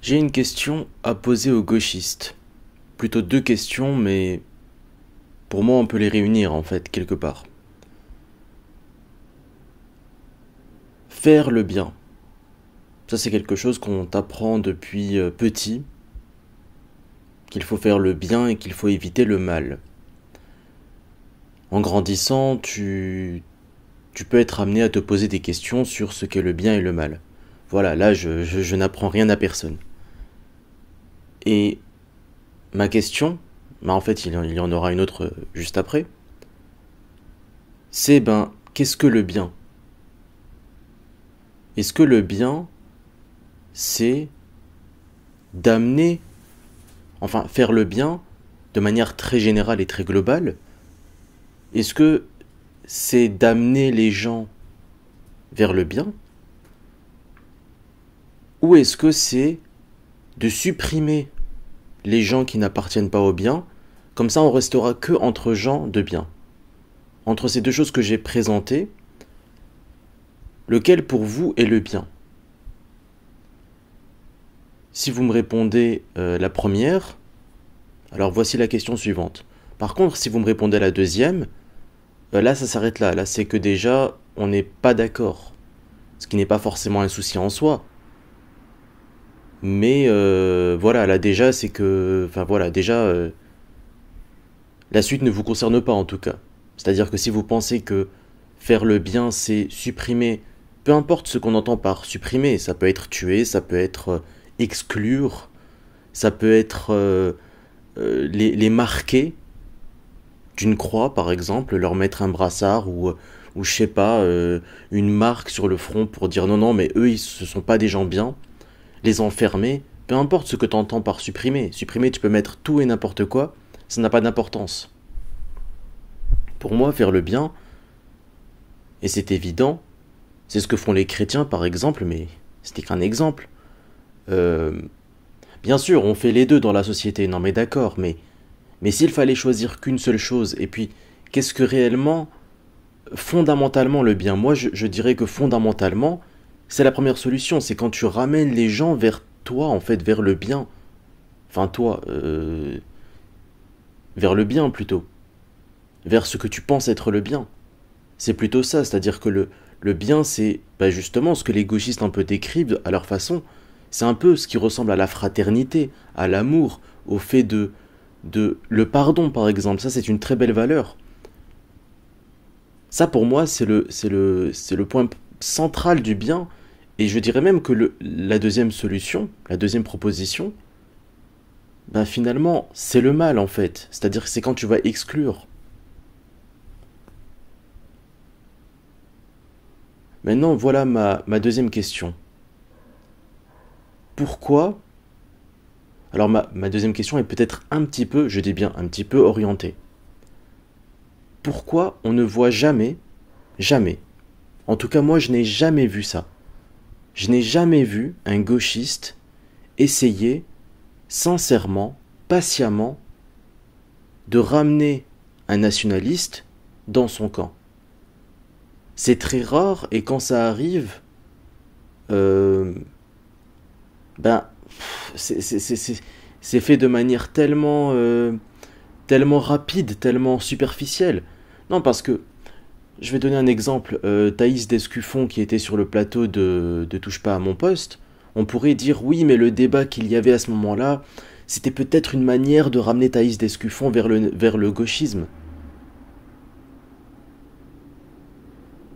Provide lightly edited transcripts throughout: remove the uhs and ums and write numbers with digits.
J'ai une question à poser aux gauchistes. Plutôt deux questions, mais pour moi on peut les réunir en fait, quelque part. Faire le bien. Ça c'est quelque chose qu'on t'apprend depuis petit, qu'il faut faire le bien et qu'il faut éviter le mal. En grandissant, tu peux être amené à te poser des questions sur ce qu'est le bien et le mal. Voilà, là je n'apprends rien à personne. Et ma question, en fait il y en aura une autre juste après, c'est qu'est-ce que le bien? Est-ce que le bien, c'est d'amener, enfin faire le bien de manière très générale et très globale? Est-ce que c'est d'amener les gens vers le bien? Ou est-ce que c'est de supprimer les gens qui n'appartiennent pas au bien? Comme ça on restera que entre gens de bien. Entre ces deux choses que j'ai présentées, lequel pour vous est le bien? Si vous me répondez la première, alors voici la question suivante. Par contre, si vous me répondez la deuxième, là ça s'arrête là. Là c'est que déjà on n'est pas d'accord. Ce qui n'est pas forcément un souci en soi. Mais voilà, là déjà c'est que... Enfin voilà, déjà la suite ne vous concerne pas en tout cas. C'est-à-dire que si vous pensez que faire le bien c'est supprimer, peu importe ce qu'on entend par supprimer, ça peut être tuer, ça peut être exclure, ça peut être les marquer d'une croix par exemple, leur mettre un brassard ou je sais pas, une marque sur le front pour dire non non mais eux ce sont pas des gens bien, les enfermer, peu importe ce que tu entends par supprimer. Supprimer tu peux mettre tout et n'importe quoi, ça n'a pas d'importance. Pour moi faire le bien, et c'est évident, c'est ce que font les chrétiens par exemple, mais c'était qu'un exemple. Euh, Bien sûr, on fait les deux dans la société, non mais d'accord, mais s'il fallait choisir qu'une seule chose, et puis qu'est-ce que réellement, fondamentalement le bien? Moi je dirais que fondamentalement, c'est la première solution, c'est quand tu ramènes les gens vers toi, en fait, vers le bien. Enfin toi, vers le bien plutôt, vers ce que tu penses être le bien. C'est plutôt ça, c'est-à-dire que le bien, c'est justement ce que les gauchistes un peu décrivent à leur façon. C'est un peu ce qui ressemble à la fraternité, à l'amour, au fait de le pardon par exemple. Ça, c'est une très belle valeur. Ça, pour moi, c'est le point central du bien. Et je dirais même que la deuxième solution, la deuxième proposition, finalement, c'est le mal en fait. C'est-à-dire que c'est quand tu vas exclure. Maintenant, voilà ma deuxième question. Pourquoi? Alors ma deuxième question est peut-être un petit peu, je dis bien un petit peu orientée. Pourquoi on ne voit jamais, jamais, en tout cas moi je n'ai jamais vu ça, je n'ai jamais vu un gauchiste essayer sincèrement, patiemment, de ramener un nationaliste dans son camp. C'est très rare et quand ça arrive, euh, ben, c'est fait de manière tellement rapide, tellement superficielle. Non, parce que, je vais donner un exemple, Thaïs Descuffon qui était sur le plateau de Touche pas à mon poste, on pourrait dire oui, mais le débat qu'il y avait à ce moment-là, c'était peut-être une manière de ramener Thaïs Descuffon vers le gauchisme.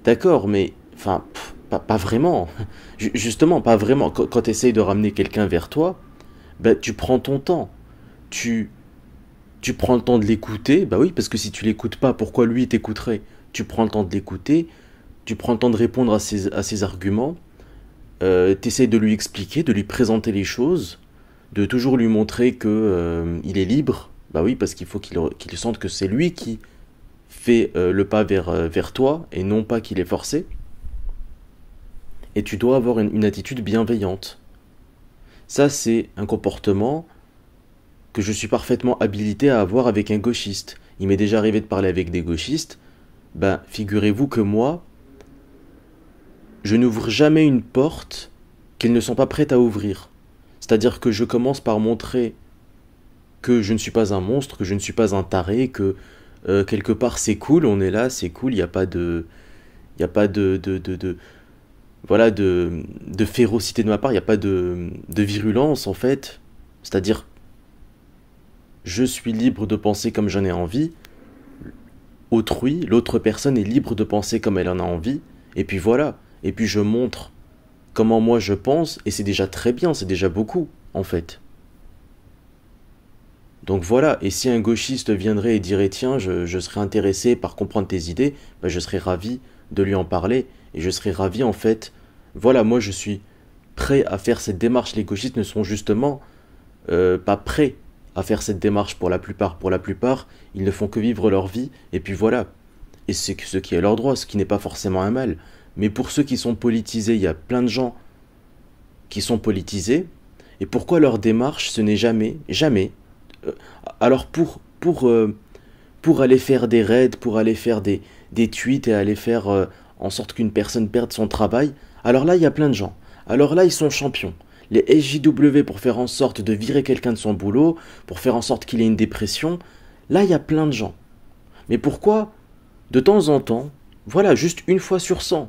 D'accord, mais, enfin, pas vraiment. Justement, pas vraiment. Quand tu essayes de ramener quelqu'un vers toi, tu prends ton temps. Tu, tu prends le temps de l'écouter, bah oui, parce que si tu l'écoutes pas, pourquoi lui t'écouterait? Tu prends le temps de l'écouter, tu prends le temps de répondre à ses arguments, t'essayes de lui expliquer, de lui présenter les choses, de toujours lui montrer que il est libre, bah oui, parce qu'il faut qu'il sente que c'est lui qui fait le pas vers toi et non pas qu'il est forcé. Et tu dois avoir une attitude bienveillante. Ça, c'est un comportement que je suis parfaitement habilité à avoir avec un gauchiste. Il m'est déjà arrivé de parler avec des gauchistes. Figurez-vous que moi, je n'ouvre jamais une porte qu'ils ne sont pas prêts à ouvrir. C'est-à-dire que je commence par montrer que je ne suis pas un monstre, que je ne suis pas un taré, que quelque part c'est cool, on est là, c'est cool, il n'y a pas de... Il n'y a pas voilà, de férocité de ma part, il n'y a pas de virulence en fait. C'est-à-dire, je suis libre de penser comme j'en ai envie, autrui, l'autre personne est libre de penser comme elle en a envie, et puis voilà. Et puis je montre comment moi je pense, et c'est déjà très bien, c'est déjà beaucoup, en fait. Donc voilà, et si un gauchiste viendrait et dirait tiens, je serais intéressé par comprendre tes idées, bah, je serais ravi de lui en parler, et je serais ravi en fait, voilà, moi je suis prêt à faire cette démarche, les gauchistes ne sont justement pas prêts à faire cette démarche pour la plupart, ils ne font que vivre leur vie, et puis voilà, et c'est ce qui est leur droit, ce qui n'est pas forcément un mal, mais pour ceux qui sont politisés, il y a plein de gens qui sont politisés, et pourquoi leur démarche, ce n'est jamais, jamais, euh, alors pour aller faire des raids, pour aller faire des tweets et aller faire en sorte qu'une personne perde son travail, alors là il y a plein de gens. Alors là ils sont champions. Les SJW pour faire en sorte de virer quelqu'un de son boulot, pour faire en sorte qu'il ait une dépression, là il y a plein de gens. Mais pourquoi, de temps en temps, voilà, juste une fois sur 100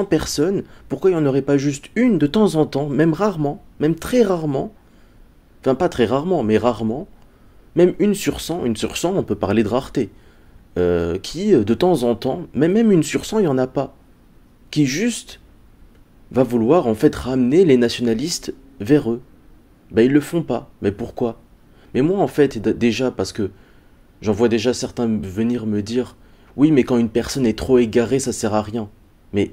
personnes, pourquoi il n'y en aurait pas juste une de temps en temps, même rarement, même très rarement, enfin pas très rarement, mais rarement, même une sur 100, on peut parler de rareté, qui de temps en temps, même une sur 100, il n'y en a pas, qui juste va vouloir en fait ramener les nationalistes vers eux. Ben ils le font pas, mais pourquoi? Mais moi en fait, déjà parce que j'en vois déjà certains venir me dire, oui mais quand une personne est trop égarée, ça sert à rien. Mais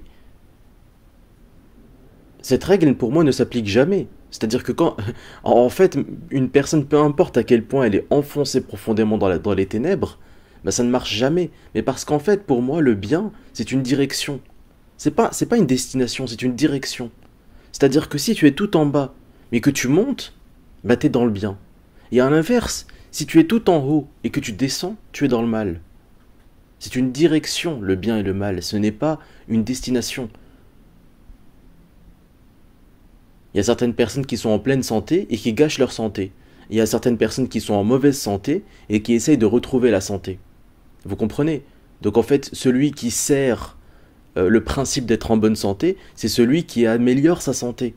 cette règle pour moi ne s'applique jamais. C'est-à-dire que quand, en fait, une personne, peu importe à quel point elle est enfoncée profondément dans les ténèbres, bah ça ne marche jamais. Mais parce qu'en fait, pour moi, le bien, c'est une direction. C'est pas une destination, c'est une direction. C'est-à-dire que si tu es tout en bas, mais que tu montes, bah t'es dans le bien. Et à l'inverse, si tu es tout en haut et que tu descends, tu es dans le mal. C'est une direction, le bien et le mal. Ce n'est pas une destination. Il y a certaines personnes qui sont en pleine santé et qui gâchent leur santé. Il y a certaines personnes qui sont en mauvaise santé et qui essayent de retrouver la santé. Vous comprenez? Donc en fait, celui qui sert le principe d'être en bonne santé, c'est celui qui améliore sa santé.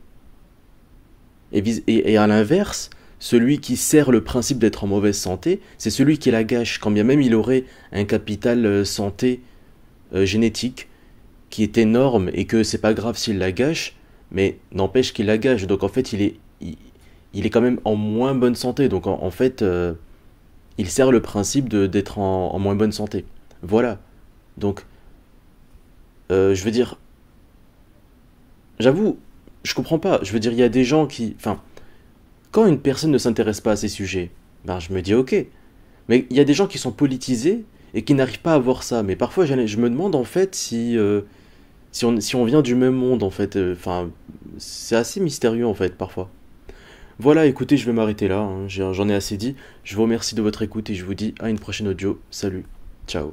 Et à l'inverse, celui qui sert le principe d'être en mauvaise santé, c'est celui qui la gâche, quand bien même il aurait un capital santé génétique qui est énorme et que c'est pas grave s'il la gâche, mais n'empêche qu'il la gâche. Donc en fait, il est quand même en moins bonne santé. Donc en fait, il sert le principe d'être en moins bonne santé. Voilà. Donc, je veux dire, j'avoue, je comprends pas. Je veux dire, il y a des gens qui... Enfin, quand une personne ne s'intéresse pas à ces sujets, ben je me dis ok. Mais il y a des gens qui sont politisés et qui n'arrivent pas à voir ça. Mais parfois, je me demande en fait si on vient du même monde en fait. Enfin, c'est assez mystérieux en fait parfois. Voilà, écoutez, je vais m'arrêter là, hein. J'en ai assez dit. Je vous remercie de votre écoute et je vous dis à une prochaine audio. Salut, ciao.